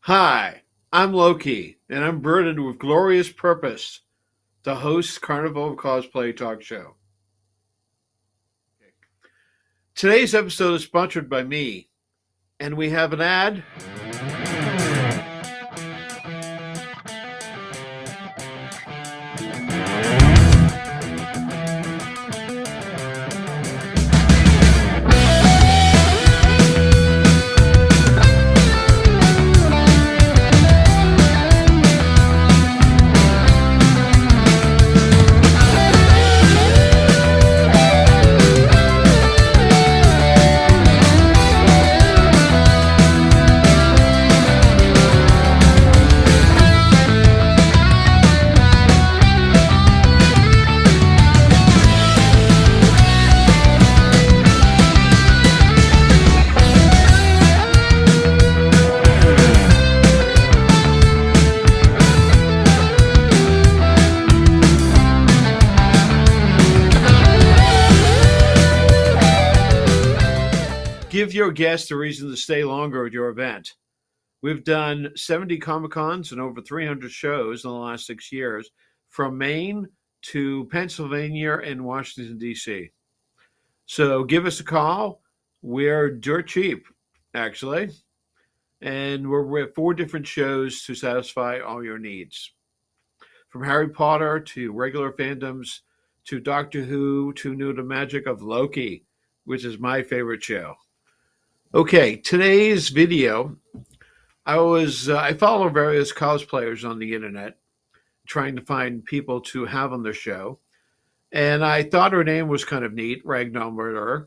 Hi, I'm Loki, and I'm burdened with glorious purpose to host Carnival of Cosplay talk show. Today's episode is sponsored by me, and we have an ad. Give your guests a reason to stay longer at your event. We've done 70 Comic Cons and over 300 shows in the last 6 years, from Maine to Pennsylvania and Washington, D.C. So give us a call. We're dirt cheap, actually, and we're at 4 different shows to satisfy all your needs. From Harry Potter to regular fandoms to Doctor Who to New to Magic of Loki, which is my favorite show. Okay, today's video, I follow various cosplayers on the internet, trying to find people to have on the show, and I thought her name was kind of neat, RagdollMurderer,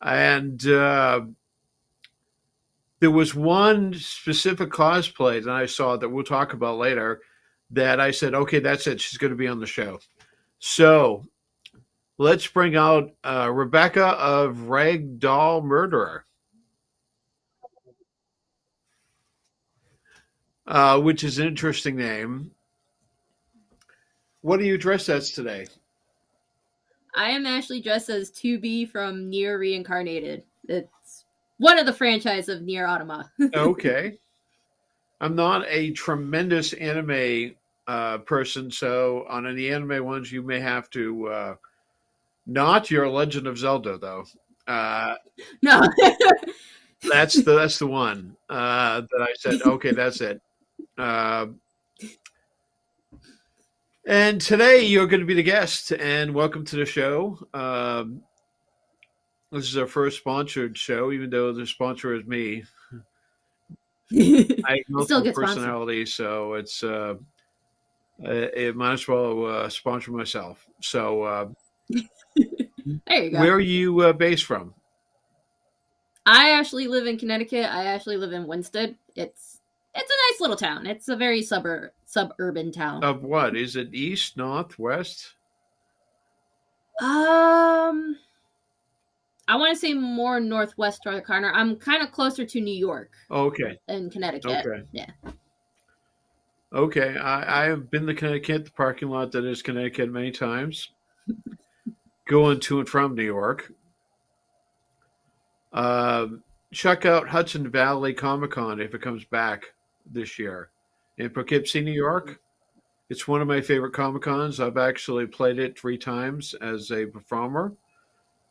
and there was one specific cosplay that I saw that we'll talk about later that I said, okay, that's it. She's going to be on the show. So let's bring out Rebecca of RagdollMurderer. Which is an interesting name. What are you dressed as today? I am actually dressed as 2B from Nier Reincarnated. It's one of the franchise of Nier Automata. Okay. I'm not a tremendous anime person, so on any anime ones, you may have to not your Legend of Zelda, though. No. That's the one that I said, okay, that's it. And today you're going to be the guest, and welcome to the show. This is our first sponsored show, even though the sponsor is me. I have multiple personalities, so it's it might as well sponsor myself. So there you go. Where are you based from? I actually live in Connecticut. I actually live in Winsted. It's a nice little town. It's a very suburban town. Of what? Is it east, north, west? I want to say more northwest corner. I'm kind of closer to New York. Okay. Than Connecticut. Okay. Yeah. Okay. I have been to Connecticut, the parking lot that is Connecticut, many times. Going to and from New York. Check out Hudson Valley Comic Con if it comes back this year in Poughkeepsie, New York. It's one of my favorite Comic Cons. I've actually played it 3 times as a performer.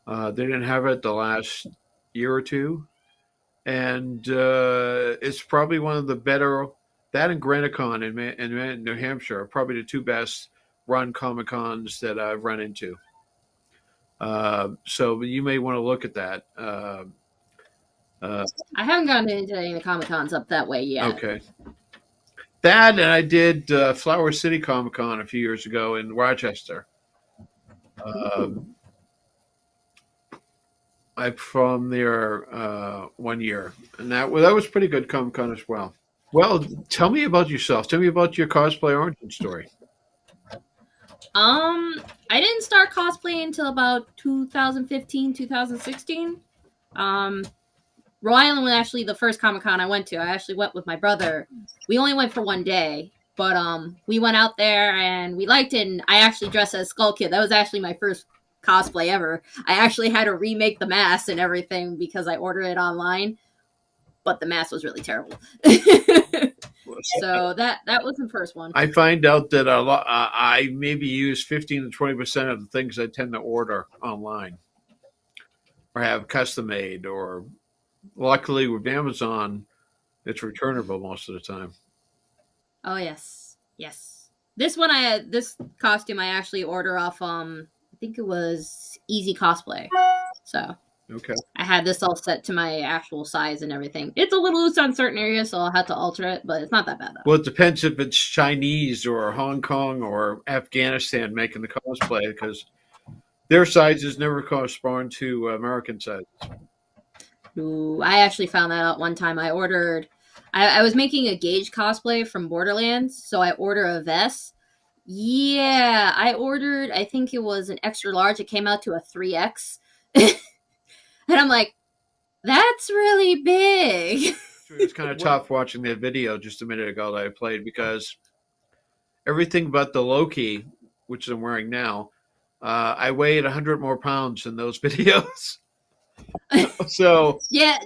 They didn't have it the last year or two, and it's probably one of the better. That and GraniteCon in New Hampshire are probably the 2 best run Comic Cons that I've run into. So you may want to look at that. I haven't gone into any of the Comic Cons up that way yet. Okay. That, and I did Flower City Comic Con a few years ago in Rochester. I from there 1 year, and that was pretty good Comic Con as well. Well, tell me about yourself. Tell me about your cosplay origin story. I didn't start cosplaying until about 2015, 2016. Rhode Island was actually the first Comic Con I went to. I actually went with my brother. We only went for 1 day, but we went out there and we liked it. And I actually dressed as Skull Kid. That was actually my first cosplay ever. I actually had to remake the mask and everything because I ordered it online. but the mask was really terrible. So that was the first one. I find out that a lot. I maybe use 15 to 20% of the things I tend to order online or have custom made. Or luckily with Amazon, it's returnable most of the time. Oh yes, yes. This costume I actually order off. I think it was Easy Cosplay. So Okay. I had this all set to my actual size and everything. It's a little loose on certain areas, so I'll have to alter it, but it's not that bad though. Well, it depends if it's Chinese or Hong Kong or Afghanistan making the cosplay, because their sizes never correspond to American sizes. Ooh, I actually found that out one time. I was making a Gage cosplay from Borderlands, so I ordered a vest. Yeah, I ordered, I think it was an extra large. It came out to a 3X. And I'm like, that's really big. It's kind of tough watching that video just a minute ago that I played, because everything but the Loki, which I'm wearing now, I weighed 100 more pounds in those videos. So Yeah.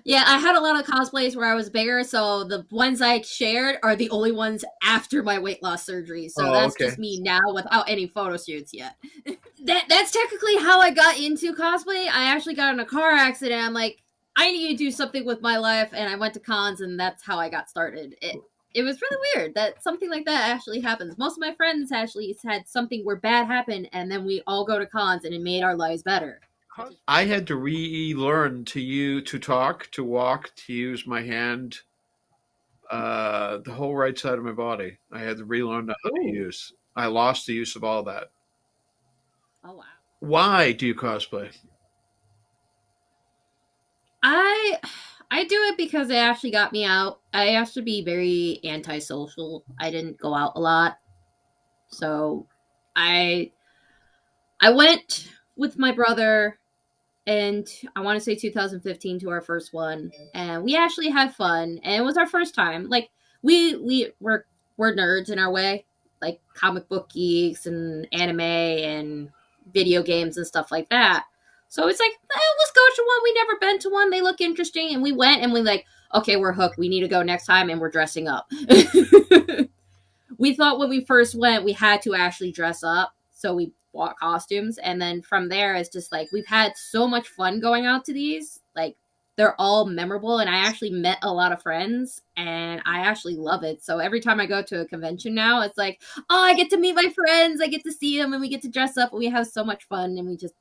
Yeah, I had a lot of cosplays where I was bigger, so the ones I shared are the only ones after my weight loss surgery. So that's okay. just me now without any photo shoots yet. That's technically how I got into cosplay. I actually got in a car accident. I'm like, I need to do something with my life, and I went to cons, and that's how I got started. It was really weird that something like that actually happens. Most of my friends actually had something where bad happened, and then we all go to cons, and it made our lives better. I had to relearn to talk, to walk, to use my hand, the whole right side of my body. I had to relearn how to use. I lost the use of all that. Oh wow. Why do you cosplay? I do it because it actually got me out. I used to be very antisocial. I didn't go out a lot. So I went with my brother, and I want to say 2015 to our first one, and we actually had fun, and it was our first time. Like we're nerds in our way, like comic book geeks and anime and video games and stuff like that. So it's like, let's go to one. We never been to one. They look interesting, and we went, and we like, okay, we're hooked. We need to go next time, and we're dressing up. We thought when we first went, we had to actually dress up, so we bought costumes, and then from there, it's just like we've had so much fun going out to these. Like they're all memorable, and I actually met a lot of friends, and I actually love it. So every time I go to a convention now, it's like, oh, I get to meet my friends, I get to see them, and we get to dress up, and we have so much fun, and we just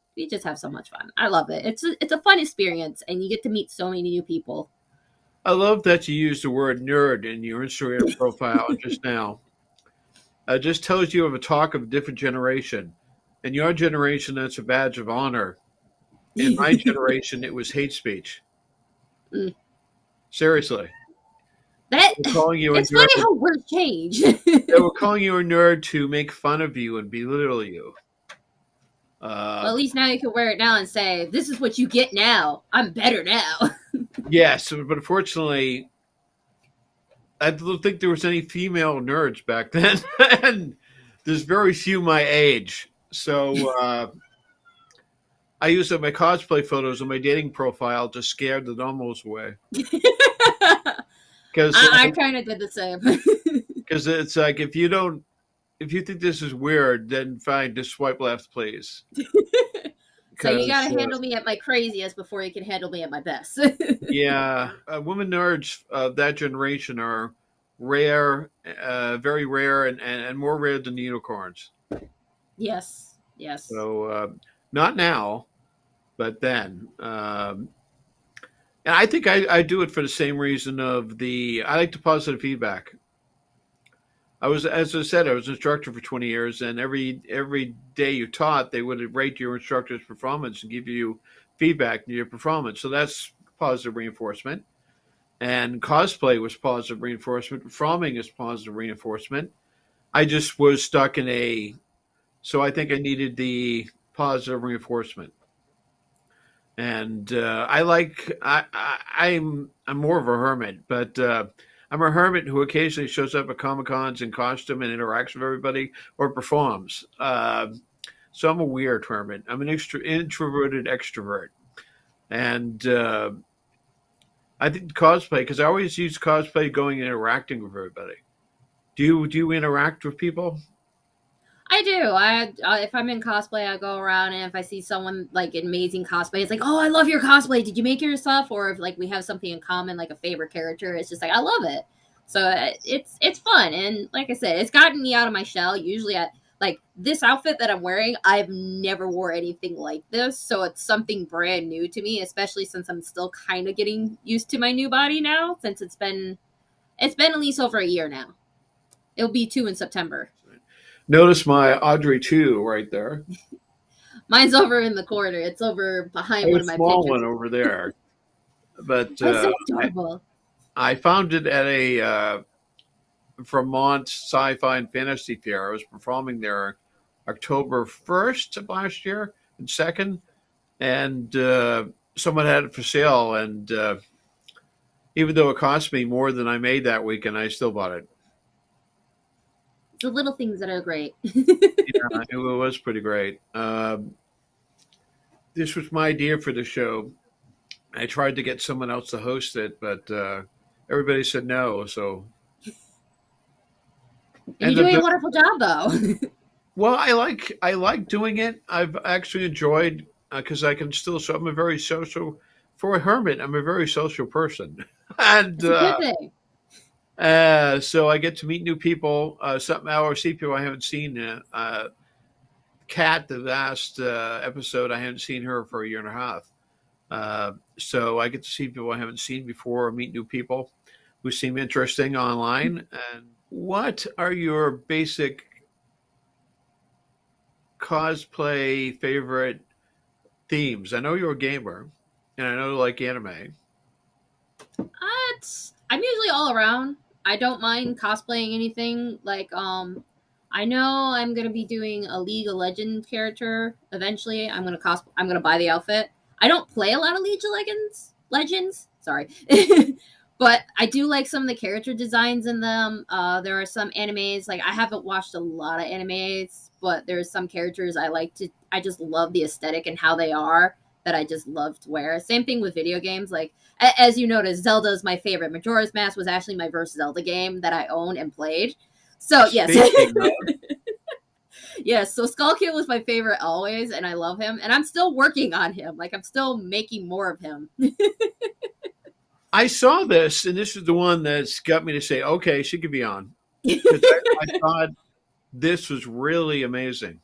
have so much fun. I love it. It's a fun experience, and you get to meet so many new people. I love that you used the word nerd in your Instagram profile just now. It just tells you of a talk of a different generation. In your generation, that's a badge of honor. In my generation, it was hate speech. Seriously. It's funny how words change. They were calling you a nerd to make fun of you and belittle you. Well, at least now you can wear it now and say, this is what you get now. I'm better now. Yes, but unfortunately, I don't think there was any female nerds back then. And there's very few my age. So I used my cosplay photos on my dating profile to scare the normals away. Because I kind of did the same. Because it's like, if you think this is weird, then fine, just swipe left, please. So you gotta handle me at my craziest before you can handle me at my best. Yeah, women nerds of that generation are rare, very rare, and more rare than the unicorns. Yes. So not now, but then. And I think I do it for the same reason I like the positive feedback. As I said, I was an instructor for 20 years, and every day you taught, they would rate your instructor's performance and give you feedback on your performance. So that's positive reinforcement. And cosplay was positive reinforcement. Performing is positive reinforcement. I just was stuck so I think I needed the positive reinforcement. And I'm more of a hermit, but I'm a hermit who occasionally shows up at Comic Cons in costume and interacts with everybody or performs. So I'm a weird hermit. I'm an introverted extrovert, and I think cosplay, because I always use cosplay going and interacting with everybody. Do you interact with people? I do. If I'm in cosplay, I go around, and if I see someone like amazing cosplay, it's like, oh, I love your cosplay. Did you make it yourself? Or if like we have something in common, like a favorite character, it's just like I love it. So it's fun, and like I said, it's gotten me out of my shell. Usually, like this outfit that I'm wearing, I've never wore anything like this, so it's something brand new to me. Especially since I'm still kind of getting used to my new body now, since it's been at least over a year now. It'll be 2 in September. Notice my Audrey 2 right there. Mine's over in the corner. It's over behind Oh, one a of my small pictures. one over there. But Oh, it's so adorable. I found it at a Vermont Sci-Fi and Fantasy Fair. I was performing there October 1st of last year and 2nd, and someone had it for sale. And even though it cost me more than I made that weekend, I still bought it. It's the little things that are great. Yeah, it was pretty great. This was my idea for the show. I tried to get someone else to host it, but everybody said no. So And you're ended up doing a doing. wonderful job, though. Well, I like doing it. I've actually enjoyed because I can still. So I'm a very social. For a hermit, I'm a very social person, and It's a good thing. so I get to meet new people. Something or see people I haven't seen. Kat, the last episode, I hadn't seen her for a year and a half. So I get to see people I haven't seen before, meet new people who seem interesting online. And what are your basic cosplay favorite themes? I know you're a gamer, and I know you like anime. I'm usually all around. I don't mind cosplaying anything. Like, I know I'm gonna be doing a League of Legends character eventually. I'm gonna buy the outfit. I don't play a lot of League of Legends. Sorry. But I do like some of the character designs in them. There are some animes, like I haven't watched a lot of animes, but there's some characters I just love the aesthetic and how they are, that I just love to wear. Same thing with video games. Like, as you noticed, Zelda is my favorite. Majora's Mask was actually my first Zelda game that I owned and played. So yes. Speaking of, Yes, so Skull Kid was my favorite always, and I love him, and I'm still working on him. Like, I'm still making more of him. I saw this, and this is the one that's got me to say, okay, she could be on because I thought this was really amazing.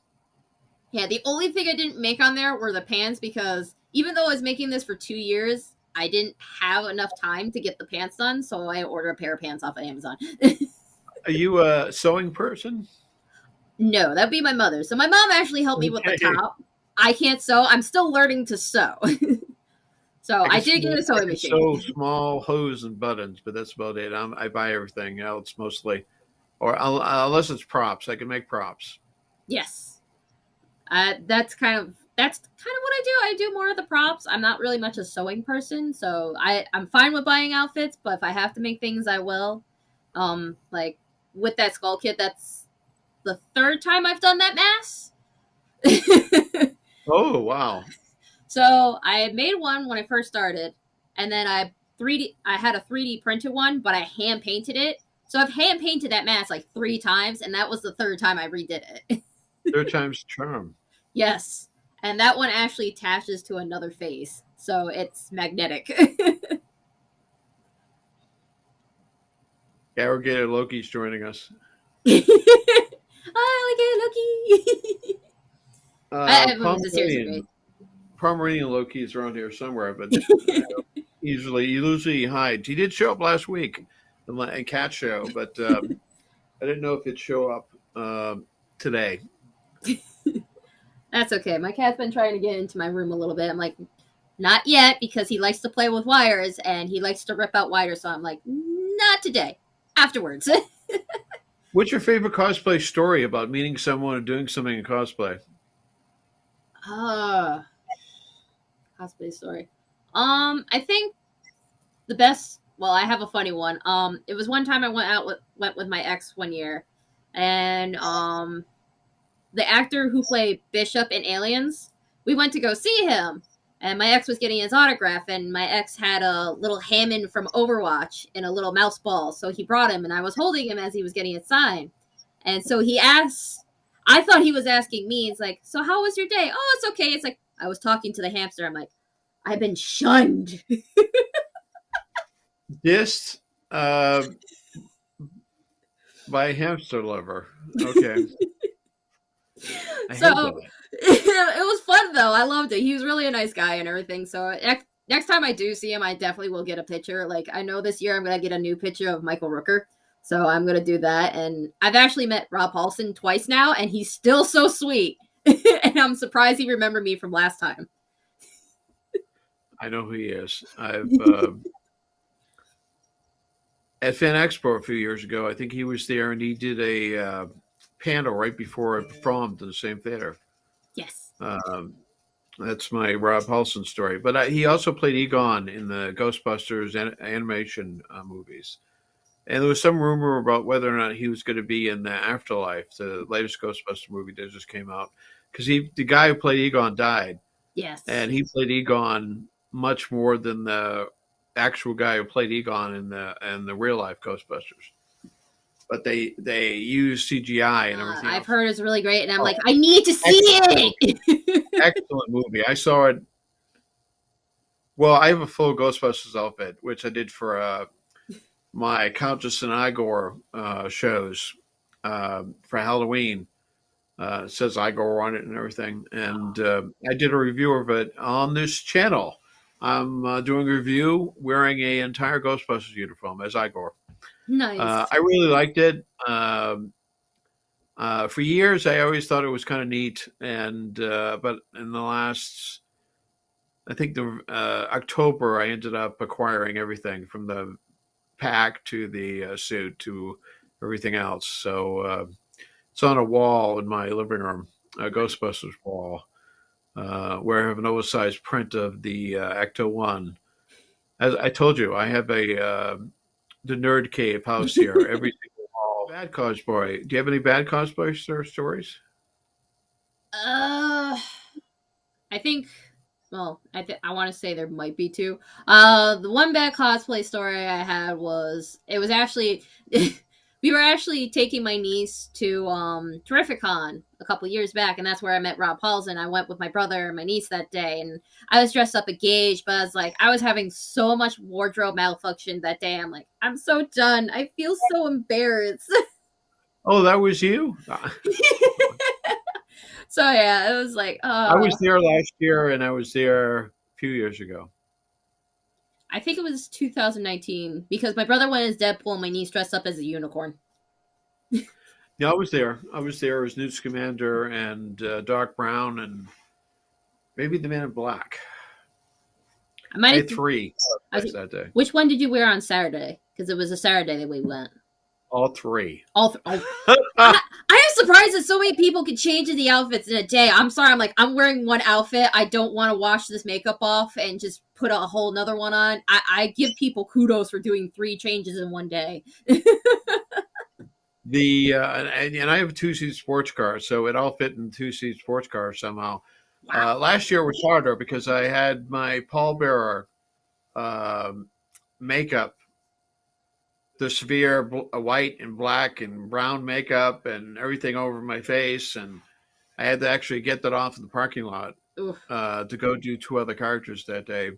Yeah, the only thing I didn't make on there were the pants, because even though I was making this for 2 years, I didn't have enough time to get the pants done, so I ordered a pair of pants off of Amazon. Are you a sewing person? No, that'd be my mother. So my mom actually helped me with the Okay. top. I can't sew. I'm still learning to sew. So I did get a I sewing can machine. sew small hose and buttons, but that's about it. I buy everything else mostly, or unless it's props, I can make props. Yes. That's kind of what I do. I do more of the props. I'm not really much a sewing person, so I'm fine with buying outfits, but if I have to make things, I will. Like with that skull kit, that's the third time I've done that mask. Oh wow! So I made one when I first started, and then I had a 3D printed one, but I hand painted it. So I've hand painted that mask like 3 times, and that was the third time I redid it. Third time's the charm. Yes. And that one actually attaches to another face. So it's magnetic. Arrogator Loki's joining us. I like it, Loki. I mean, it's a serious Pomeranian, debate. Pomeranian Loki is around here somewhere, but he usually hides. He did show up last week, in Cat Show, but I didn't know if he'd show up today. That's okay. My cat's been trying to get into my room a little bit. I'm like, not yet, because he likes to play with wires and he likes to rip out wires. So I'm like, not today. Afterwards. What's your favorite cosplay story about meeting someone or doing something in cosplay? Ah, cosplay story. I think the best. Well, I have a funny one. It was one time I went with my ex one year, and the actor who played Bishop in Aliens, we went to go see him, And my ex was getting his autograph, and my ex had a little Hammond from Overwatch in a little mouse ball. So he brought him, and I was holding him as he was getting it signed. And so he asked, I thought he was asking me. It's like, so how was your day? Oh, it's okay. It's like, I was talking to the hamster. I'm like, I've been shunned. Dissed by a hamster lover. Okay. So it was fun, though. I loved it. He was really a nice guy and everything. So next time I do see him, I definitely will get a picture. Like, I know this year I'm going to get a new picture of Michael Rooker. So I'm going to do that. And I've actually met Rob Paulson twice now, and he's still so sweet. And I'm surprised he remembered me from last time. I know who he is. I've at Fan Expo a few years ago, I think he was there, and he did a panel right before I performed in the same theater. Yes. That's my Rob Paulson story. But he also played Egon in the Ghostbusters animation movies. And there was some rumor about whether or not he was going to be in the Afterlife, the latest Ghostbuster movie that just came out. Because the guy who played Egon died. Yes. And he played Egon much more than the actual guy who played Egon in the real life Ghostbusters. But they used CGI and everything. I've heard it's really great, and I'm like, I need to see it. Excellent movie. I saw it. Well, I have a full Ghostbusters outfit, which I did for my Countess and Igor shows for Halloween. It says Igor on it and everything. And I did a review of it on this channel. I'm doing a review wearing an entire Ghostbusters uniform as Igor. Nice. I really liked it. For years, I always thought it was kind of neat. And but in the last, I think October, I ended up acquiring everything from the pack to the suit to everything else. So it's on a wall in my living room, a Ghostbusters wall, where I have an oversized print of the Ecto One. As I told you, I have the Nerd Cave house here. Every single wall. Bad cosplay. Do you have any bad cosplay stories? I think. Well, I want to say there might be two. The one bad cosplay story I had was it was actually we were actually taking my niece to Terrificon a couple years back, and that's where I met Rob Paulson. I went with my brother and my niece that day, and I was dressed up a Gage, but I was having so much wardrobe malfunction that day. I'm like, I'm so done. I feel so embarrassed. Oh, that was you? So yeah, it was like I was there last year, and I was there a few years ago. I think it was 2019 because my brother went as Deadpool and my niece dressed up as a unicorn. Yeah, I was there. I was there as Newt Scamander and Doc Brown and maybe the Man in Black. I had three that day. Which one did you wear on Saturday? Because it was a Saturday that we went. All three. I am surprised that so many people can change the outfits in a day. I'm sorry. I'm wearing one outfit. I don't want to wash this makeup off and just put a whole nother one on. I give people kudos for doing 3 changes in one day. And I have a 2-seat sports car, so it all fit in 2-seat sports car somehow. Wow. Last year was harder because I had my pallbearer makeup, the severe white and black and brown makeup and everything over my face, and I had to actually get that off in the parking lot to go do 2 other characters that day.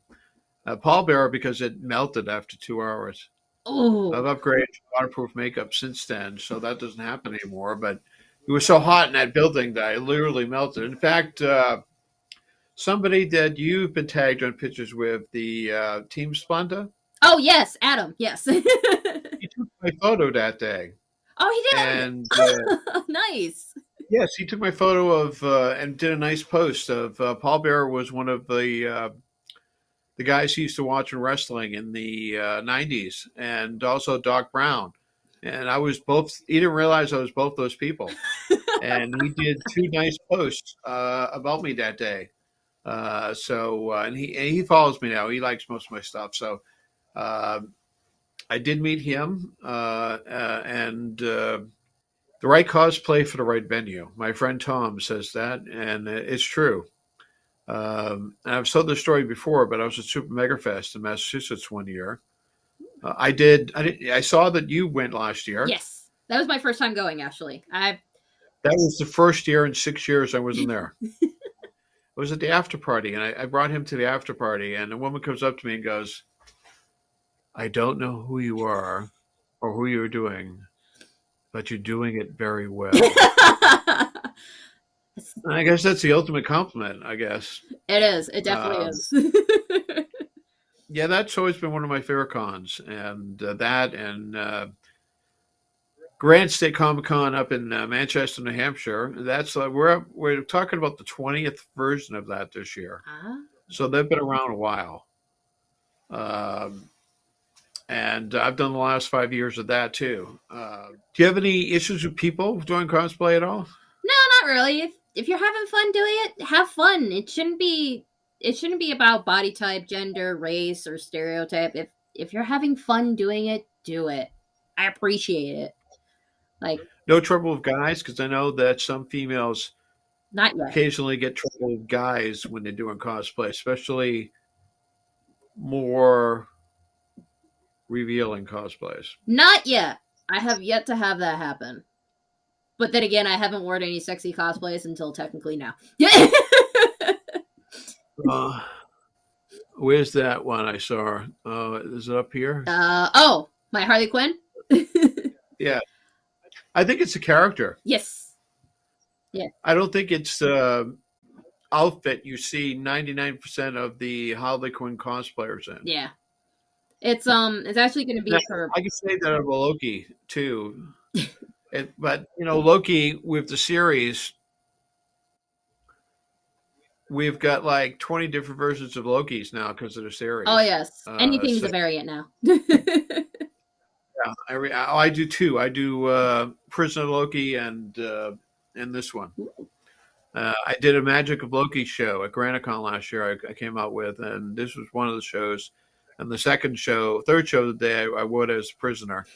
Pallbearer because it melted after 2 hours. Ooh. I've upgraded to waterproof makeup since then, so that doesn't happen anymore. But it was so hot in that building that I literally melted. In fact, somebody that you've been tagged on pictures with, the Team Splenda. Oh, yes, Adam, yes. He took my photo that day. Oh, he did? And nice. Yes, he took my photo of and did a nice post of pallbearer was one of the guys he used to watch in wrestling in the 90s, and also Doc Brown. And I was both, he didn't realize I was both those people. And he did 2 nice posts about me that day. And he follows me now. He likes most of my stuff. So I did meet him and the right cosplay for the right venue. My friend Tom says that, and it's true. And I've told this story before, but I was at Super Mega Fest in Massachusetts one year. I did. I saw that you went last year. Yes, that was my first time going. Actually, That was the first year in 6 years I wasn't there. It was at the after party, and I brought him to the after party, and a woman comes up to me and goes, "I don't know who you are or who you're doing, but you're doing it very well." And I guess that's the ultimate compliment, I guess. It is. It definitely Um, is. yeah, that's always been one of my favorite cons, and that and Grand State Comic Con up in Manchester, New Hampshire. That's we're talking about the 20th version of that this year, Ah. so they've been around a while. Um, and I've done the last 5 years of that too. Do you have any issues with people doing cosplay at all? No, not really. If you're having fun doing it, have fun. It shouldn't be about body type, gender, race, or stereotype. If you're having fun doing it, do it. I appreciate it. Like, No trouble with guys, because I know that some females not yet. occasionally get trouble with guys when they're doing cosplay, especially more revealing cosplays. Not yet. I have yet to have that happen. But then again, I haven't worn any sexy cosplays until technically now. Where's that one I saw? Is it up here? Oh, my Harley Quinn? Yeah. I think it's a character. Yes. Yeah. I don't think it's outfit you see 99% of the Harley Quinn cosplayers in. Yeah. It's actually going to be now, for. I can say that of Loki too. But Loki with the series, we've got like 20 different versions of Lokis now because of the series. Oh yes, anything's a variant now. Yeah, I do too. I do Prisoner Loki and this one. I did a Magic of Loki show at GraniteCon last year. I came out with, and this was one of the shows. And the third show the day I wore it as a prisoner,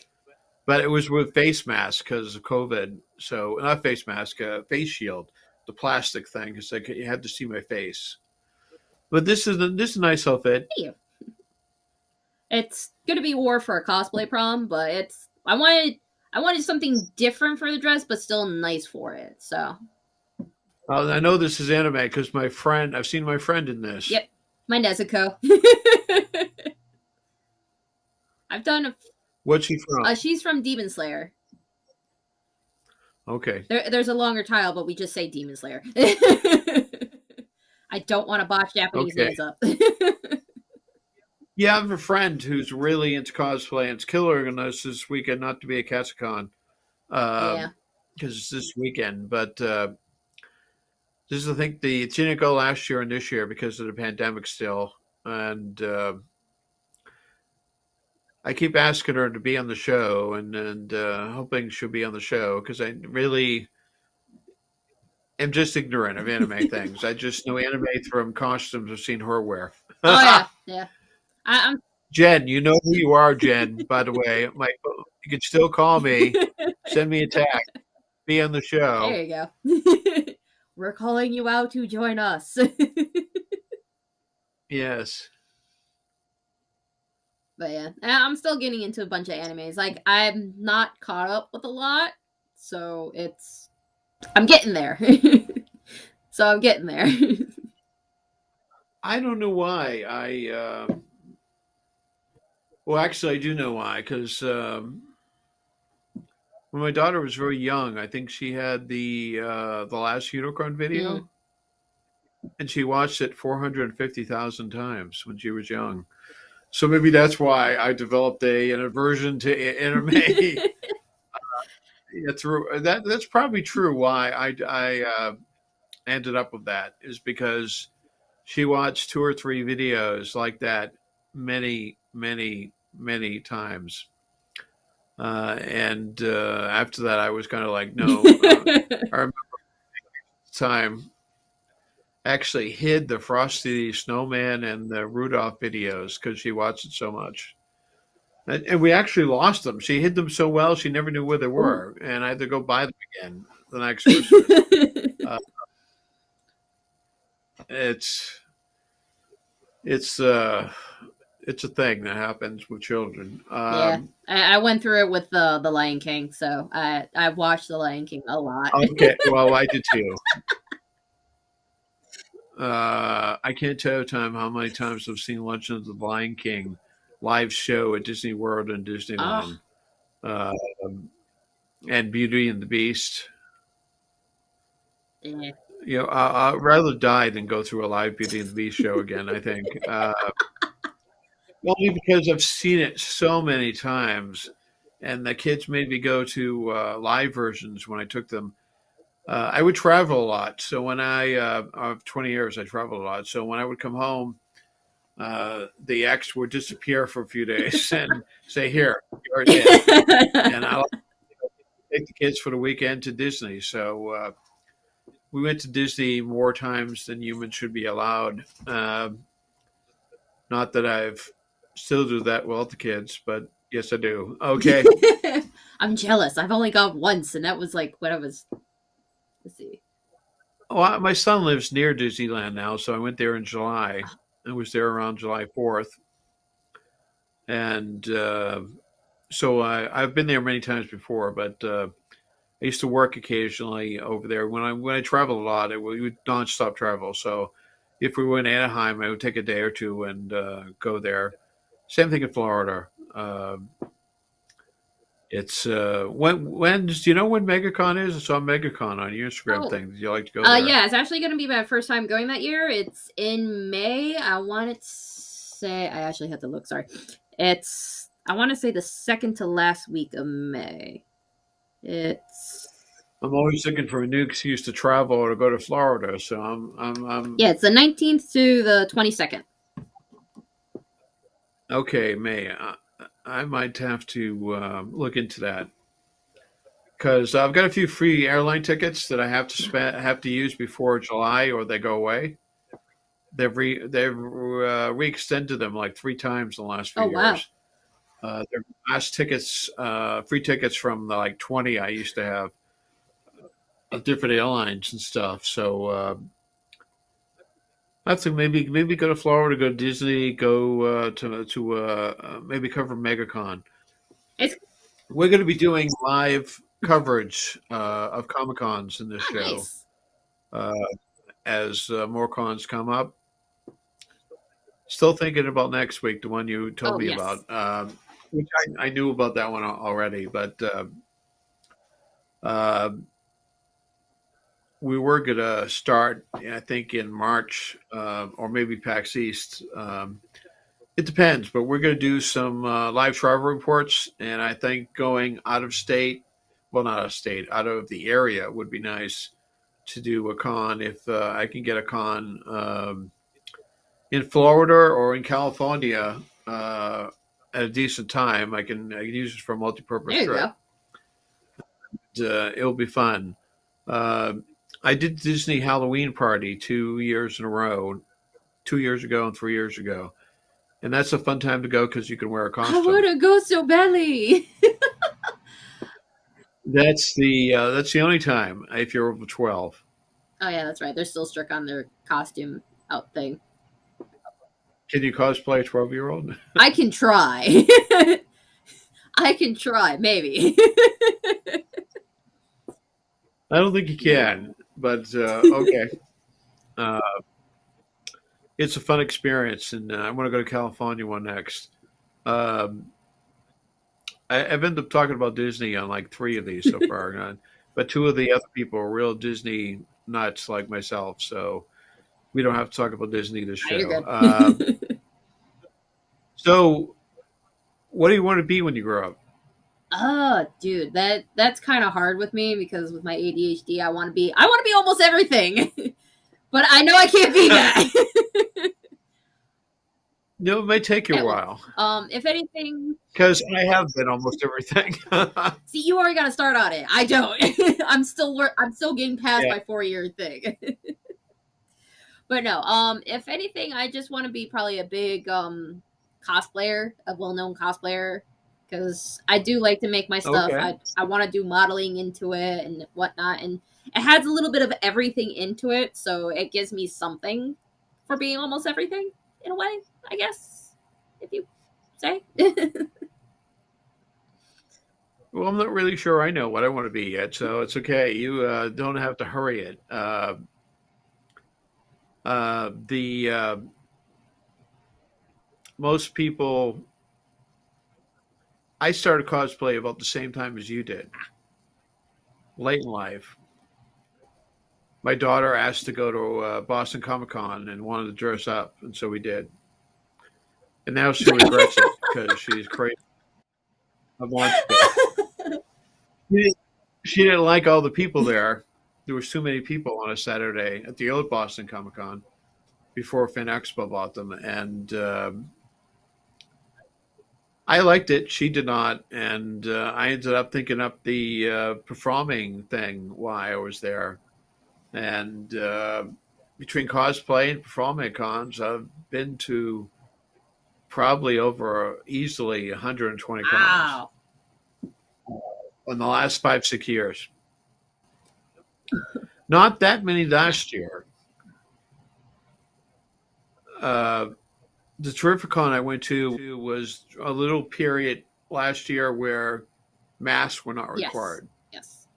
but it was with face mask because of COVID. So not face mask, face shield, the plastic thing, because like you had to see my face. But this is a nice outfit. Thank you. It's gonna be wore for a cosplay prom, but I wanted something different for the dress, but still nice for it. So I know this is anime because I've seen my friend in this. Yep, my Nezuko. I've done. What's she from? She's from Demon Slayer. Okay. There's a longer title, but we just say Demon Slayer. I don't want to botch Japanese names up. Yeah, I have a friend who's really into cosplay, and it's killing us this weekend not to be at Katsucon. Because it's this weekend. But this is, I think, it didn't go last year and this year because of the pandemic still. And I keep asking her to be on the show and hoping she'll be on the show because I really am just ignorant of anime things. I just know anime from costumes I've seen her wear. Oh, yeah. I'm Jen, you know who you are, Jen, by the way. You can still call me, send me a text, be on the show. There you go. We're calling you out to join us. Yes. But yeah, I'm still getting into a bunch of animes. Like, I'm not caught up with a lot, so I'm getting there. So I'm getting there. I don't know why. Well, actually, I do know why, because when my daughter was very young, I think she had the last Unicorn video, and she watched it 450,000 times when she was young. So maybe that's why I developed an aversion to anime. That's probably true. Why I ended up with that is because she watched 2 or 3 videos like that many times. And after that, I was kind of like, no. I remember time actually hid the Frosty the Snowman and the Rudolph videos because she watched it so much. And we actually lost them. She hid them so well, she never knew where they were. And I had to go buy them again the next Christmas. it's it's uh it's a thing that happens with children. Yeah, I went through it with the Lion King, so I've watched the Lion King a lot. Okay, well, I did too. I can't tell you time how many times I've seen Legend of the Lion King live show at Disney World and Oh, Disneyland, uh, and Beauty and the Beast. yeah. You know, I'd rather die than go through a live Beauty and the Beast show again. I think only because I've seen it so many times, and the kids made me go to live versions when I took them. I would travel a lot, so when of 20 years, I traveled a lot. So when I would come home, the ex would disappear for a few days and say, "Here, you're in," and I like to take the kids for the weekend to Disney. So we went to Disney more times than humans should be allowed. Not that I've still do that well with the kids, but yes, I do. Okay. I'm jealous. I've only gone once, and that was like when I was. Let's see. Well, my son lives near Disneyland now, so I went there in July. I was there around July 4th, and so I've been there many times before. But I used to work occasionally over there. When I traveled a lot, we would nonstop travel. So if we were in Anaheim, I would take a day or two and go there. Same thing in Florida. It's when do you know when MegaCon is? I saw MegaCon on your Instagram Oh, thing. Did you like to go there? yeah, it's actually going to be my first time going that year. It's in May. I want to say, I actually had to look, sorry. I want to say the second to last week of May. It's, I'm always looking for a new excuse to travel or to go to Florida. So yeah, it's the 19th to the 22nd. okay. May I might have to look into that because I've got a few free airline tickets that I have to use before July or they go away. They've re-extended them like three times in the last few Oh, wow. years. Their last tickets, free tickets from the like 20 I used to have of different airlines and stuff. So I have to maybe go to Florida, go to Disney, go to maybe cover MegaCon. It's We're going to be doing live coverage of Comic Cons in this show nice. uh, as more cons come up. Still thinking about next week, the one you told Oh, me yes. about, which I knew about that one already, but uh, we were going to start, I think, in March or maybe PAX East. It depends, but we're going to do some live travel reports, and I think going out of state, well, not out of state, out of the area would be nice to do a con if I can get a con in Florida or in California at a decent time. I can use it for a multi-purpose There you trip. go. It'll be fun. Uh, I did Disney Halloween party 2 years in a row, 2 years ago and 3 years ago, and that's a fun time to go because you can wear a I want costume. to go so badly. That's the only time if you're over 12. Oh, yeah, that's right. They're still strict on their costume out thing. Can you cosplay a 12-year-old? I can try. I can try, maybe. I don't think you can, but okay. Uh, it's a fun experience, and I want to go to California one next. Um, I've ended up talking about Disney on like three of these so far, but two of the other people are real Disney nuts like myself, so we don't have to talk about Disney this Oh, you're show. good. So, what do you want to be when you grow up? Oh, dude, that's kind of hard with me because with my ADHD, I want to be almost everything, but I know I can't be that. No, it may take you a Yeah, well, while if anything, because I have been almost everything. see, you already got to start on it. I don't. I'm still getting past Yeah. my 4 year thing. But no, if anything, I just want to be probably a big cosplayer, a well-known cosplayer, because I do like to make my stuff. Okay. I want to do modeling into it and whatnot, and it has a little bit of everything into it, so it gives me something for being almost everything in a way, I guess, if you say. Well, I'm not really sure I know what I want to be yet, so it's okay. You don't have to hurry it. The Most people, I started cosplay about the same time as you did, late in life. My daughter asked to go to Boston Comic Con and wanted to dress up, and so we did. And now she regrets it because she's crazy. I wants to. She didn't, she didn't like all the people there. There was too many people on a Saturday at the old Boston Comic Con before Fin Expo bought them, and I liked it. She did not, and I ended up thinking up the performing thing while I was there. And between cosplay and performing cons, I've been to probably over easily 120 cons Wow. in the last 5, 6 years. Not that many last year. Uh, the Terrificon I went to was a little period last year where masks were not Yes. required. Yes.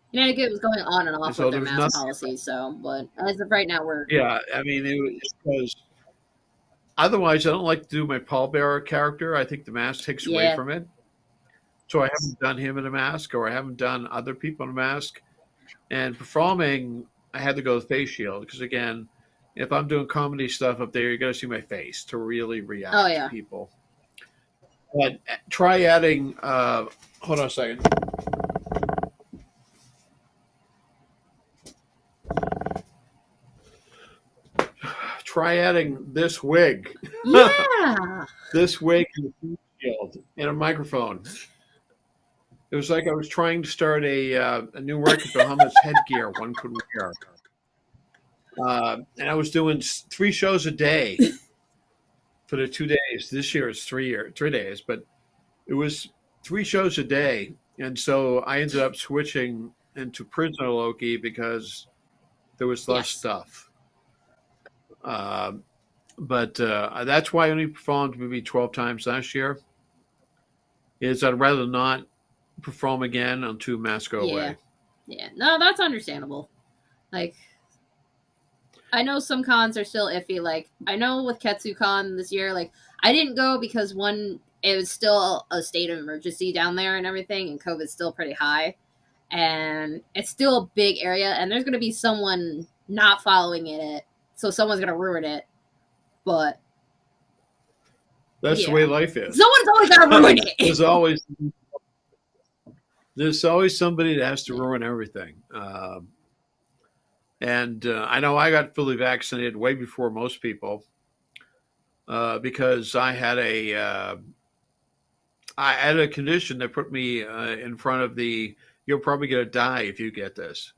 Connecticut was going on and And off so with their there was mask nothing. policy, so, but as of right now, we're. Yeah, I mean, it was because otherwise I don't like to do my pallbearer character. I think the mask takes away Yeah. from it. So I haven't done him in a mask, or I haven't done other people in a mask. And performing, I had to go with face shield because again, if I'm doing comedy stuff up there, you're gonna see my face to really Oh, react to yeah. people. But try adding. Hold on a second. Try adding this wig, Yeah. this wig and a face shield and a microphone. It was like I was trying to start a new record for how much headgear one could wear. And I was doing 3 shows a day for the 2 days. This year is 3 days, but it was 3 shows a day. And so I ended up switching into Prisoner Loki because there was less Yes. stuff. Uh, but that's why I only performed maybe 12 times last year. Is I'd rather not perform again until masks go Yeah. away. Yeah. No, that's understandable. Like, I know some cons are still iffy. Like, I know with KetsuCon this year, like, I didn't go because one, it was still a state of emergency down there and everything, and COVID's still pretty high. And it's still a big area, and there's going to be someone not following it, so someone's going to ruin it. But That's the way life is. Someone's always got to ruin it. There's always somebody that has to ruin everything. And I know I got fully vaccinated way before most people because I had a condition that put me in front of the. You're probably going to die if you get this.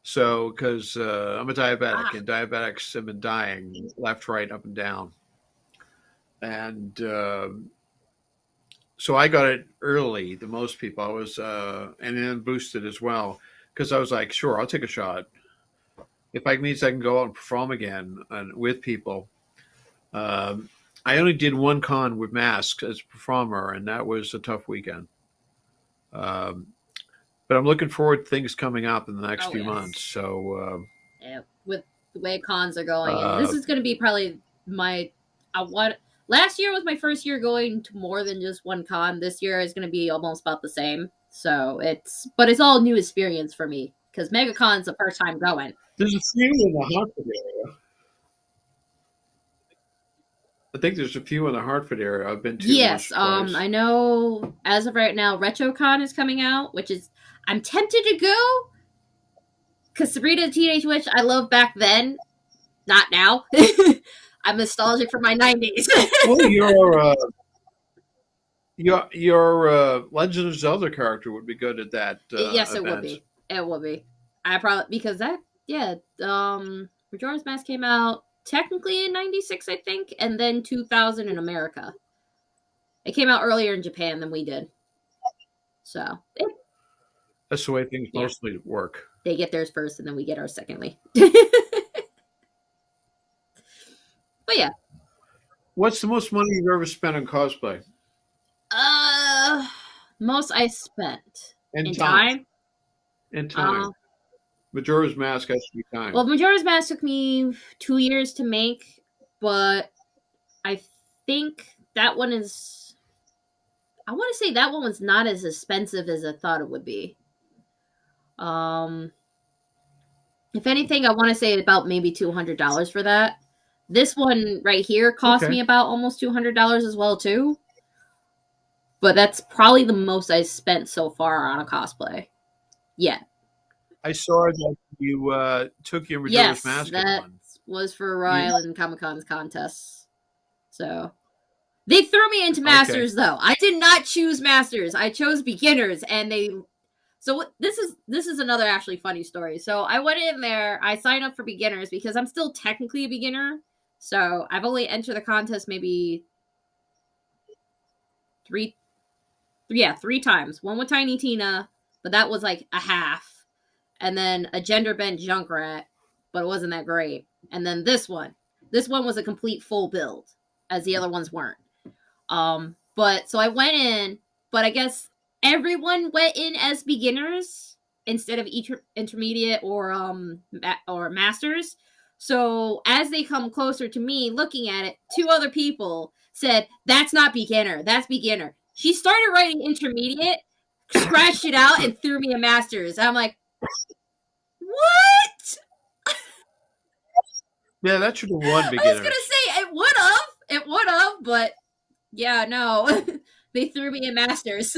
So, because I'm a diabetic, and diabetics have been dying left, right, up, and down. And so I got it early than most people. I was, and then boosted as well, because I was like, sure, I'll take a shot. If it means I can go out and perform again and with people. I only did one con with masks as a performer, and that was a tough weekend. But I'm looking forward to things coming up in the next few months. So with the way cons are going, and this is going to be probably my what last year was my first year going to more than just one con. This year is going to be almost about the same. So it's all new experience for me because MegaCon's the first time going. There's a few in the Hartford area. I think there's a few in the Hartford area I've been to. Yes, I know as of right now, RetroCon is coming out, which is I'm tempted to go because Sabrina the Teenage Witch I love back then, not now. I'm nostalgic for my 90s. Well, your Legend of Zelda character would be good at that. Yes, event. It would be. It would be. I probably because that Majora's Mask came out technically in 96, I think, and then 2000 in America. It came out earlier in Japan than we did. So That's the way things Yeah. mostly work. They get theirs first, and then we get ours secondly. But yeah. What's the most money you've ever spent on cosplay? Uh, most I spent In in time. time. In time. Uh, Majora's Mask has to be time. well, Majora's Mask took me 2 years to make, but I think that one is. I want to say that one was not as expensive as I thought it would be. If anything, I want to say about maybe $200 for that. This one right here cost me about almost $200 as well too. But that's probably the most I spent so far on a cosplay. Yeah. I saw that you took your Majora's Mask that one. Was for Rhode Island Comic Con's contests. So they threw me into Masters though. I did not choose Masters. I chose beginners, and they. So this is another actually funny story. So I went in there. I signed up for beginners because I'm still technically a beginner. So I've only entered the contest maybe three times. One with Tiny Tina, but that was like a half. And then a gender bent Junkrat, but it wasn't that great. And then this one. This one was a complete full build, as the other ones weren't. But so I went in, but I guess everyone went in as beginners instead of each intermediate or masters. So as they come closer to me looking at it, 2 other people said, "That's not beginner, that's beginner." She started writing intermediate, scratched it out, and threw me a master's. I'm like, what? Yeah, that should have won beginner. I was gonna say it would have, but yeah, no, they threw me a master's.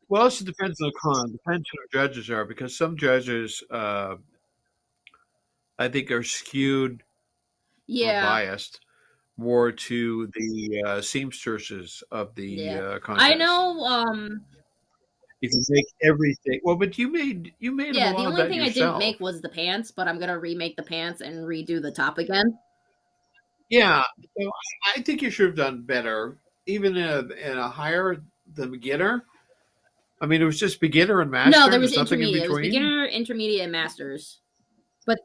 Well, also depends on the con. Depends who the judges are, because some judges, I think, are skewed or biased more to the seamstresses of the contest. I know. If you make everything, well, but you made a lot of that yourself. The only thing I didn't make was the pants, but I'm gonna remake the pants and redo the top again. Yeah, so I think you should have done better, even in a higher than beginner. I mean, it was just beginner and master. No, there was intermediate. It was beginner, intermediate, and masters. But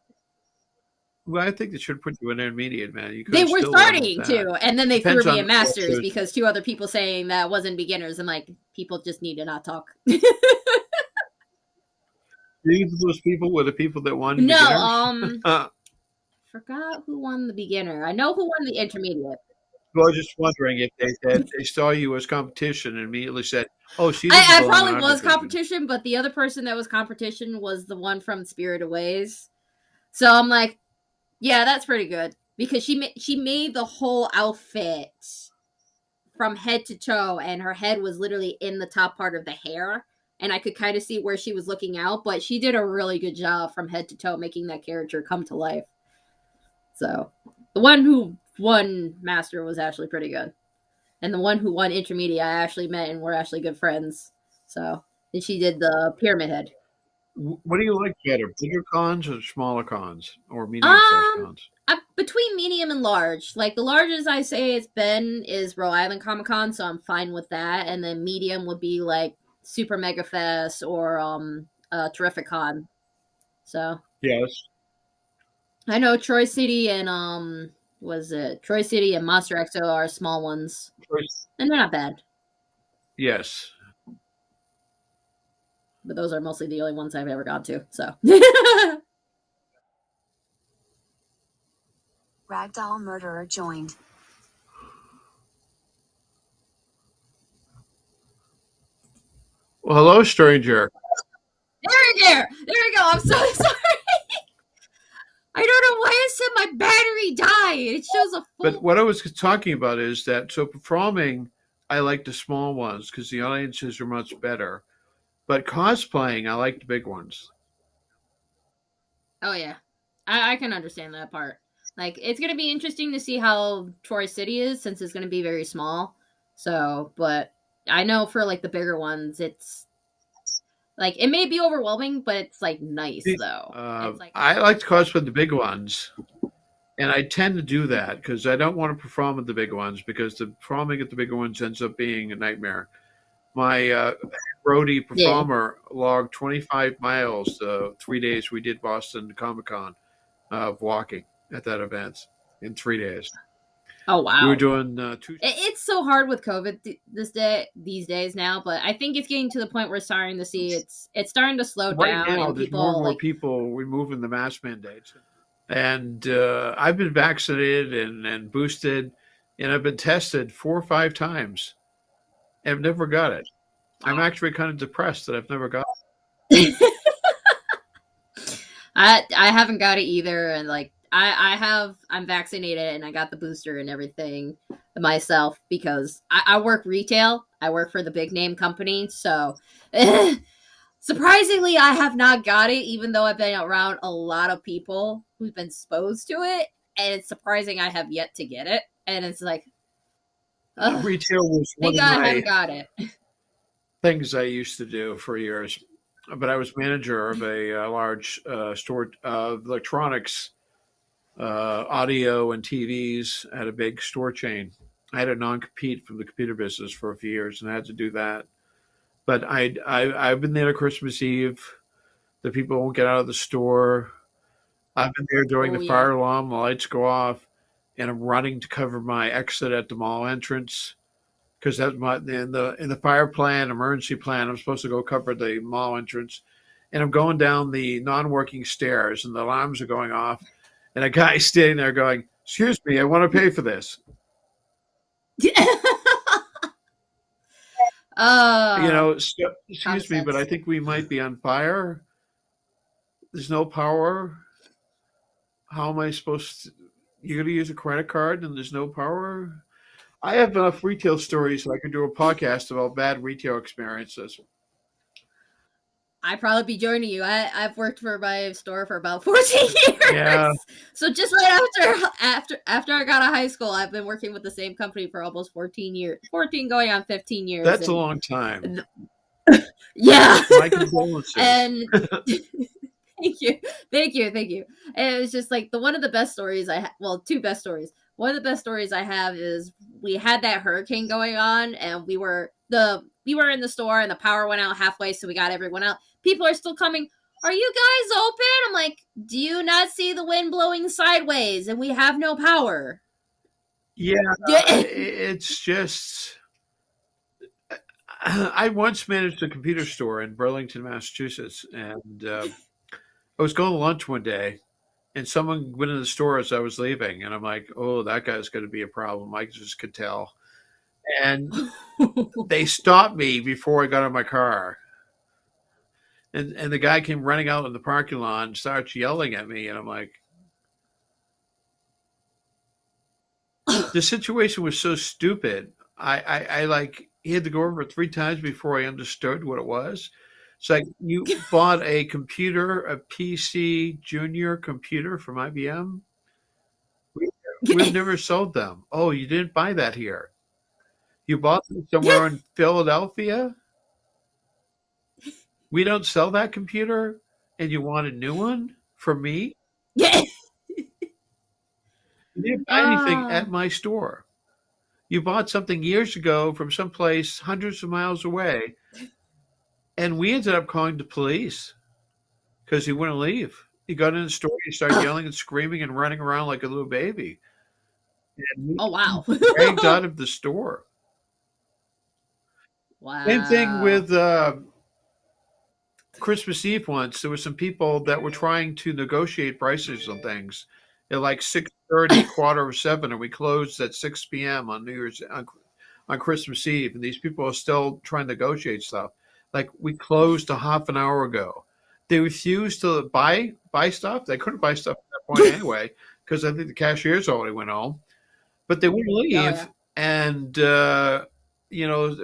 well, I think they should put you in intermediate, man. They were starting to, and then they threw me in masters because 2 other people saying that wasn't beginners, and like people just need to not talk. Those people were the people that won. No, forgot who won the beginner. I know who won the intermediate. Well, I was just wondering if they saw you as competition and immediately said, "Oh, she." I probably was competition, but the other person that was competition was the one from Spirited Aways. So I'm like, yeah, that's pretty good because she made the whole outfit from head to toe, and her head was literally in the top part of the hair, and I could kind of see where she was looking out. But she did a really good job from head to toe making that character come to life. So the one who won Master was actually pretty good. And the one who won Intermediate I actually met and we're actually good friends. So, and she did the Pyramid Head. What do you like better, bigger cons or smaller cons, or medium-sized cons? Between medium and large. Like the largest I say it's been is Rhode Island Comic Con, so I'm fine with that. And then medium would be like Super Mega Fest or Terrific Con. So yes, I know Troy City and Troy City and Monster Expo are small ones, and they're not bad. Yes, but those are mostly the only ones I've ever gone to. So. RagdollMurderer joined. Well, hello, stranger. There we go. I'm so sorry. I don't know why it said my battery died. It shows a full. But what I was talking about is that, so performing, I like the small ones because the audiences are much better. But cosplaying, I like the big ones. Oh, yeah. I can understand that part. Like, it's going to be interesting to see how Troy City is since it's going to be very small. So, but I know for, like, the bigger ones, it's, like, it may be overwhelming, but it's, like, nice, though. It's like, I like to cosplay the big ones. And I tend to do that because I don't want to perform at the big ones because the performing at the bigger ones ends up being a nightmare. My roadie Yeah. performer logged 25 miles the 3 days we did Boston Comic Con of walking at that event in 3 days. Oh We were wow. doing two. It's so hard with COVID these days now, but I think it's getting to the point where we're starting to see it's starting to slow Right down now, and there's more and people more like people removing the mask mandates. And I've been vaccinated and boosted, and I've been tested 4 or 5 times. And I've never got it. I'm wow. actually kind of depressed that I've never got I haven't got it either, and like I'm vaccinated and I got the booster and everything myself because I work retail. I work for the big name company, so surprisingly I have not got it, even though I've been around a lot of people who've been exposed to it, and it's surprising I have yet to get it. And it's like, it. Retail was one thank of God I my haven't got it. things I used to do for years. But I was manager of a large store of electronics, audio, and TVs at a big store chain. I had a non-compete from the computer business for a few years, and I had to do that. But I've been there to Christmas Eve. The people won't get out of the store. I've been there during the Oh yeah. fire alarm. The lights go off, and I'm running to cover my exit at the mall entrance because that's my in the fire plan, emergency plan. I'm supposed to go cover the mall entrance, and I'm going down the non-working stairs, and the alarms are going off, and a guy standing there going, "Excuse me, I want to pay for this." Oh, common Excuse me, but I sense. think we might be on fire. There's no power. How am I supposed to? You're going to use a credit card and there's no power? I have enough retail stories so I could do a podcast about bad retail experiences. I'd probably be joining you. I've worked for my store for about 14 years. Yeah, So just right after I got out of high school, I've been working with the same company for almost 14 years. 14 going on 15 years. that's a long time. Yeah. My condolences. And thank you. Thank you. Thank you. And it was just like one of the best stories two best stories. One of the best stories I have is we had that hurricane going on and we were in the store and the power went out halfway, so we got everyone out. People are still coming. Are you guys open? I'm like, do you not see the wind blowing sideways and we have no power? Yeah, it's just. I once managed a computer store in Burlington, Massachusetts, and I was going to lunch one day, and someone went in the store as I was leaving, and I'm like, "Oh, that guy's going to be a problem." I just could tell, and they stopped me before I got in my car, and the guy came running out in the parking lot and starts yelling at me, and I'm like, the situation was so stupid. I like he had to go over it 3 times before I understood what it was. It's like you bought a computer, a PC Junior computer from IBM. We've never sold them. Oh, you didn't buy that here. You bought them somewhere in Philadelphia. We don't sell that computer, and you want a new one from me? Yeah. You didn't buy anything at my store. You bought something years ago from someplace hundreds of miles away, and we ended up calling the police because he wouldn't leave. He got in the store, he started yelling and screaming and running around like a little baby. And Oh we wow. dragged out of the store. Same thing Wow. with Christmas Eve once. There were some people that were trying to negotiate prices on things at like 6:30, quarter of seven, and we closed at 6 p.m. on on Christmas Eve, and these people are still trying to negotiate stuff. Like we closed a half an hour ago. They refused to buy stuff. They couldn't buy stuff at that point anyway because I think the cashiers already went home. But they wouldn't Oh leave, yeah. and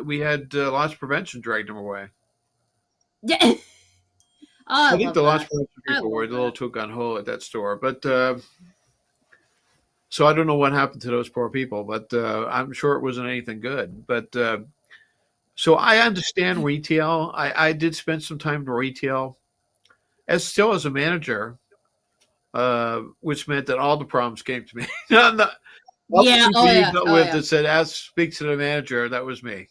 we had loss prevention dragged them away. Yeah. Oh, I I think love the loss that. prevention I people were a love little that. too gun ho at that store, but so I don't know what happened to those poor people, but I'm sure it wasn't anything good. But so I understand retail. I did spend some time in retail as a manager, which meant that all the problems came to me. All the Yeah. people Oh you yeah. dealt Oh with yeah. that said, "Ask, speak to the manager." That was me.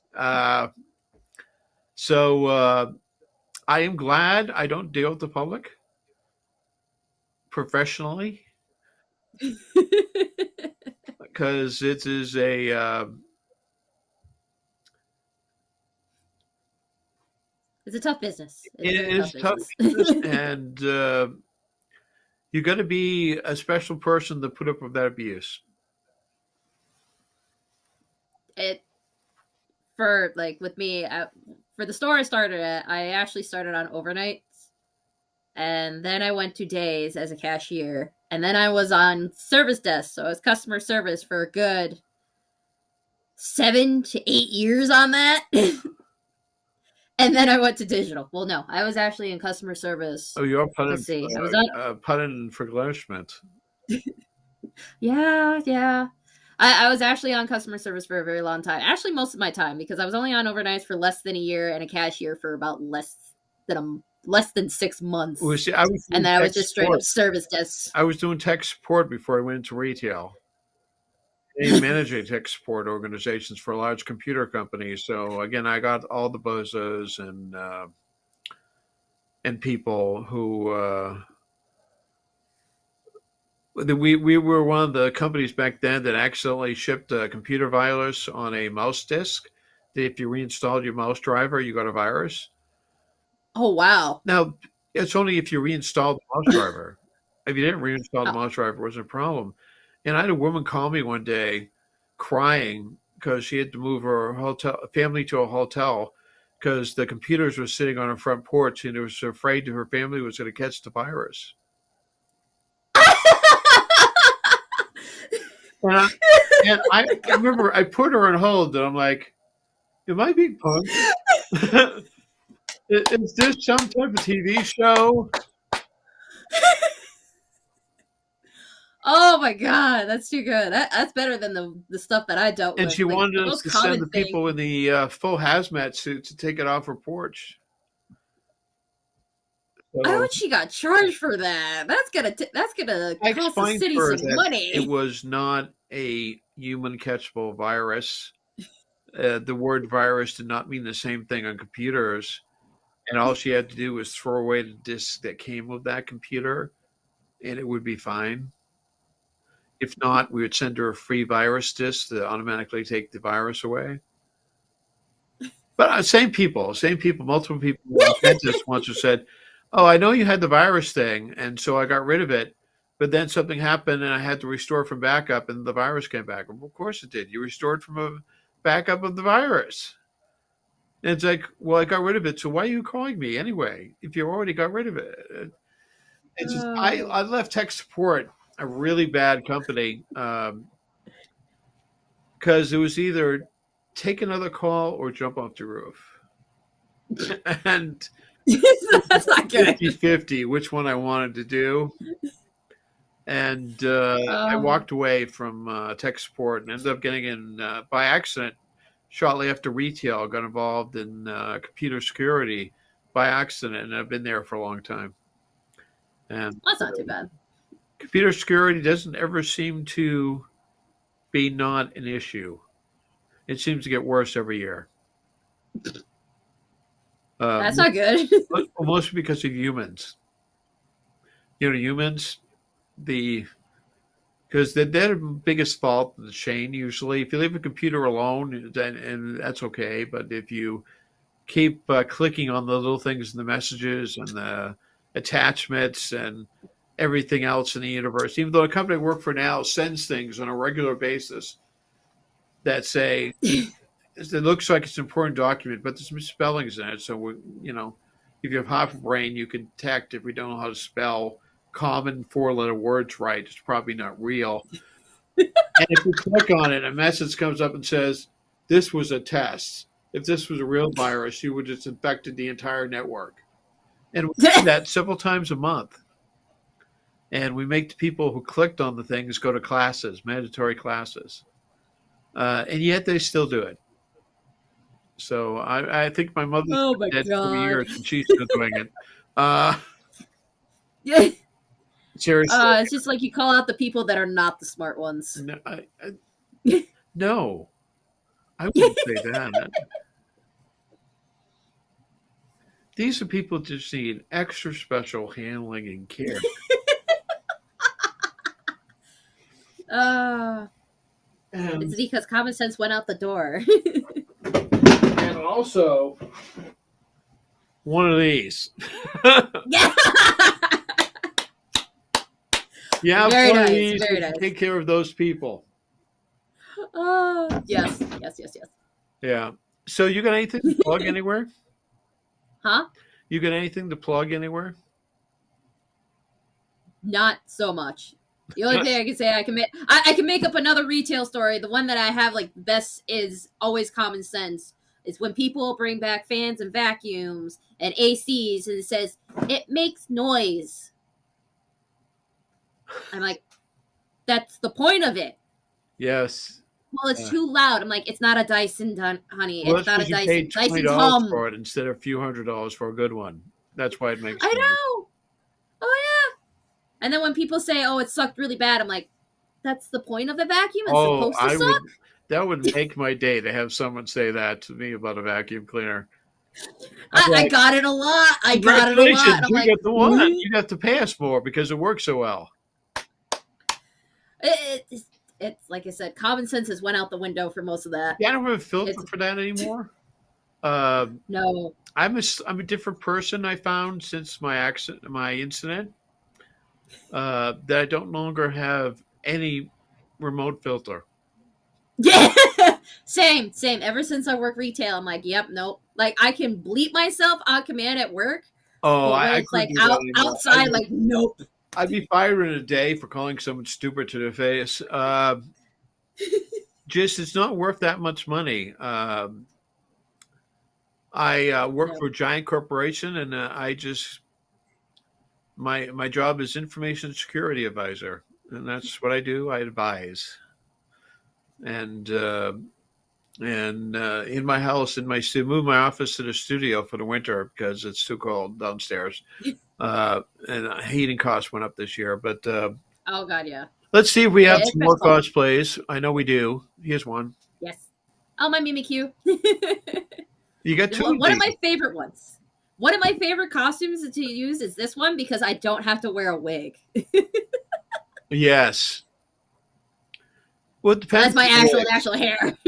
So I am glad I don't deal with the public professionally because it is It's a tough business. It's a it very is tough tough business. business, and you got to be a special person to put up with that abuse. It for like with me for the store I started at. I actually started on overnights, and then I went to days as a cashier, and then I was on service desk, so I was customer service for a good 7 to 8 years on that. And then I went to digital. Well, no, I was actually in customer service. Oh, you're Let's see. I was on. putting for garnishment. Yeah. I was actually on customer service for a very long time. Actually, most of my time because I was only on overnights for less than a year and a cashier for about less than 6 months. Well, see, I was and then I was just straight up service desk. I was doing tech support before I went into retail. Managing tech support organizations for large computer companies. So again, I got all the bozos and people who we were one of the companies back then that accidentally shipped a computer virus on a mouse disk. That if you reinstalled your mouse driver, you got a virus. Oh wow! Now it's only if you reinstalled the mouse driver. If you didn't reinstall the mouse driver, it wasn't a problem. And I had a woman call me one day crying because she had to move her family to a hotel because the computers were sitting on her front porch and was afraid her family was going to catch the virus. And I remember I put her on hold and I'm like, am I being punked? Is this some type of TV show? Oh my god, that's too good. That's better than the stuff that I dealt with. And she wanted us to send the people in the full hazmat suit to take it off her porch. Why would she got charged for that? That's gonna cost the city some money. It was not a human catchable virus. The word virus did not mean the same thing on computers, and all she had to do was throw away the disk that came with that computer, and it would be fine. If not, we would send her a free virus disk to automatically take the virus away. But same people, multiple people. Dentist once who said, "Oh, I know you had the virus thing, and so I got rid of it. But then something happened, and I had to restore from backup, and the virus came back." Well, of course it did. You restored from a backup of the virus. And it's like, well, I got rid of it, so why are you calling me anyway? If you already got rid of it, it's just I left tech support a really bad company because it was either take another call or jump off the roof. And that's not good. 50-50 which one I wanted to do. And I walked away from tech support and ended up getting in by accident shortly after retail, got involved in computer security by accident, and I've been there for a long time. And that's not too bad. Computer security doesn't ever seem to be not an issue. It seems to get worse every year. That's not good. Mostly because of humans. Humans, because they're the biggest fault in the chain usually. If you leave a computer alone, and that's okay. But if you keep clicking on the little things in the messages and the attachments and everything else in the universe, even though the company I work for now sends things on a regular basis that say it looks like it's an important document, but there's misspellings in it. So if you have half a brain, you can detect if we don't know how to spell common 4-letter words right, it's probably not real. And if you click on it, a message comes up and says, "This was a test. If this was a real virus, you would just infected the entire network." And we do that several times a month. And we make the people who clicked on the things go to classes, mandatory classes. And yet they still do it. So I think my mother's been dead 4 years and she's still doing it. Yeah. Seriously. It's just like you call out the people that are not the smart ones. No, I wouldn't say that. These are people just need extra special handling and care. It's And, because common sense went out the door. and also, one of these. Yeah. Yeah, Very one of nice, these very to nice. take care of those people. Oh, yes. Yeah. So you got anything to plug anywhere? Huh? You got anything to plug anywhere? Not so much. The only thing I can say, I can make up another retail story. The one that I have like best is always common sense. Is when people bring back fans and vacuums and ACs and it says it makes noise. I'm like, that's the point of it. Yes. Well, it's too loud. I'm like, it's not a Dyson, honey. Well, It's that's not a because you Dyson. paid Dyson's $20 hum. for it instead of a few $100s for a good one. That's why it makes I noise. know. Oh yeah. And then when people say, "Oh, it sucked really bad," I'm like, "That's the point of a vacuum. It's Oh, supposed to suck." that would make my day to have someone say that to me about a vacuum cleaner. I got it a lot. I got it a lot. Congratulations, And I'm you like, get the one. You got to pay us more because it works so well. it's like I said, common sense has went out the window for most of that. Yeah, I don't have a filter for that anymore. No. I'm a different person. I found since my incident that I don't longer have any remote filter. Yeah. Same. Ever since I work retail, I'm like, yep, nope. Like I can bleep myself on command at work, Oh, but when I it's couldn't like do that anymore. outside, like nope. I'd be fired in a day for calling someone stupid to their face. Just it's not worth that much money. I work No. for a giant corporation, and I just my job is information security advisor, and that's what I do. I advise, and in my house, move my office to the studio for the winter because it's too cold downstairs, and heating costs went up this year. But Oh god, yeah. let's see if we have It's some been more cold. cosplays. I know we do. Here's one. Yes. Oh, my Mimikyu. You got two of One of these. my favorite ones. One of my favorite costumes to use is this one because I don't have to wear a wig. Yes. Well, it That's depends. my on the actual wig. hair.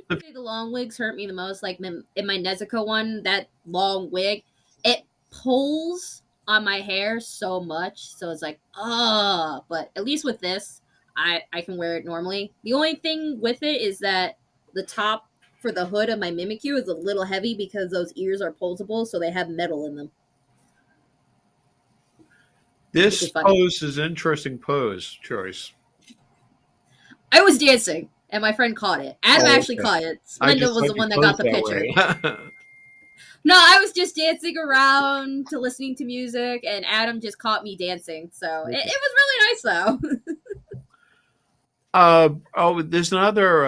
The long wigs hurt me the most. Like in my Nezuko one, that long wig, it pulls on my hair so much. So it's like, but at least with this, I can wear it normally. The only thing with it is that the top for the hood of my Mimikyu is a little heavy because those ears are posable, so they have metal in them. This pose is an interesting pose choice. I was dancing, and my friend caught it. Adam actually Okay. caught it. I Splenda just was like the your one that pose got the that picture. way. No, I was just dancing around to listening to music, and Adam just caught me dancing. So Okay. it was really nice, though. There's another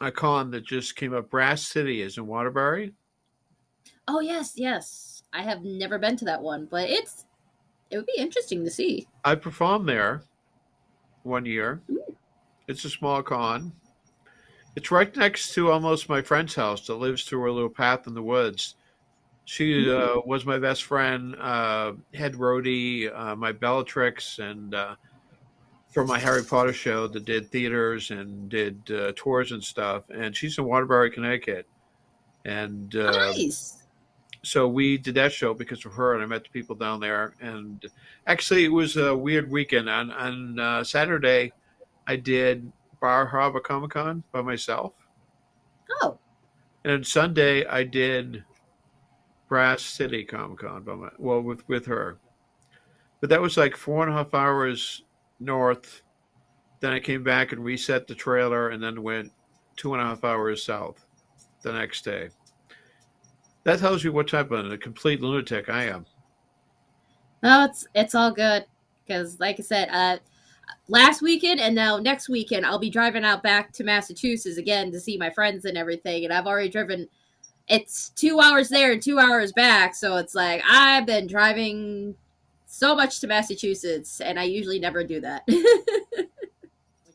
a con that just came up. Brass City is in Waterbury. Oh yes. I have never been to that one, but it would be interesting to see. I performed there one year. Ooh. It's a small con. It's right next to almost my friend's house that lives through a little path in the woods. She was my best friend, head roadie, my Bellatrix, and for my Harry Potter show that did theaters and did tours and stuff. And she's in Waterbury, Connecticut. And Nice. so we did that show because of her, and I met the people down there. And actually, it was a weird weekend. On Saturday, I did Bar Harbor Comic Con by myself. Oh. And on Sunday, I did Brass City Comic Con with her. But that was like 4.5 hours north. Then I came back and reset the trailer, and then went 2.5 hours south the next day. That tells you what type of a complete lunatic I am. No, it's all good because, like I said, last weekend and now next weekend I'll be driving out back to Massachusetts again to see my friends and everything, and I've already driven. It's 2 hours there and 2 hours back, so it's like I've been driving so much to Massachusetts, and I usually never do that. Which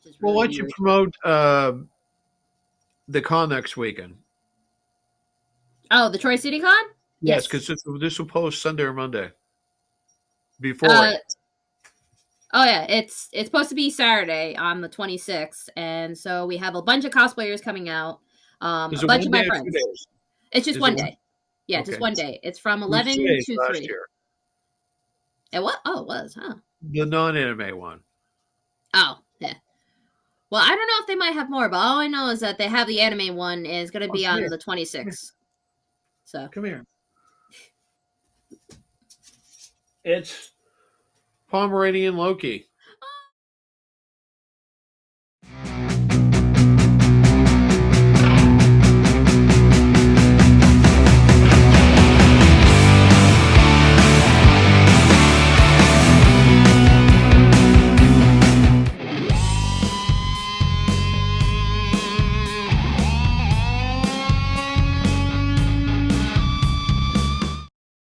is Well, really why don't you weird. promote the con next weekend? Oh, the Troy City Con? Yes, Yes. because this will post Sunday or Monday. Before Uh, it. oh yeah, it's supposed to be Saturday on the 26th, and so we have a bunch of cosplayers coming out. Is A it bunch one of my day or 2 friends. days? It's just Is it one one? day. Yeah, just Okay. one day. It's from It was 2 11 days to last 3. year. And what? Oh, it was, huh? The non-anime one. Oh, yeah. Well, I don't know if they might have more, but all I know is that they have the anime one is going to Oh, be come on here. the 26th. So, Come here. It's Pomeranian Loki.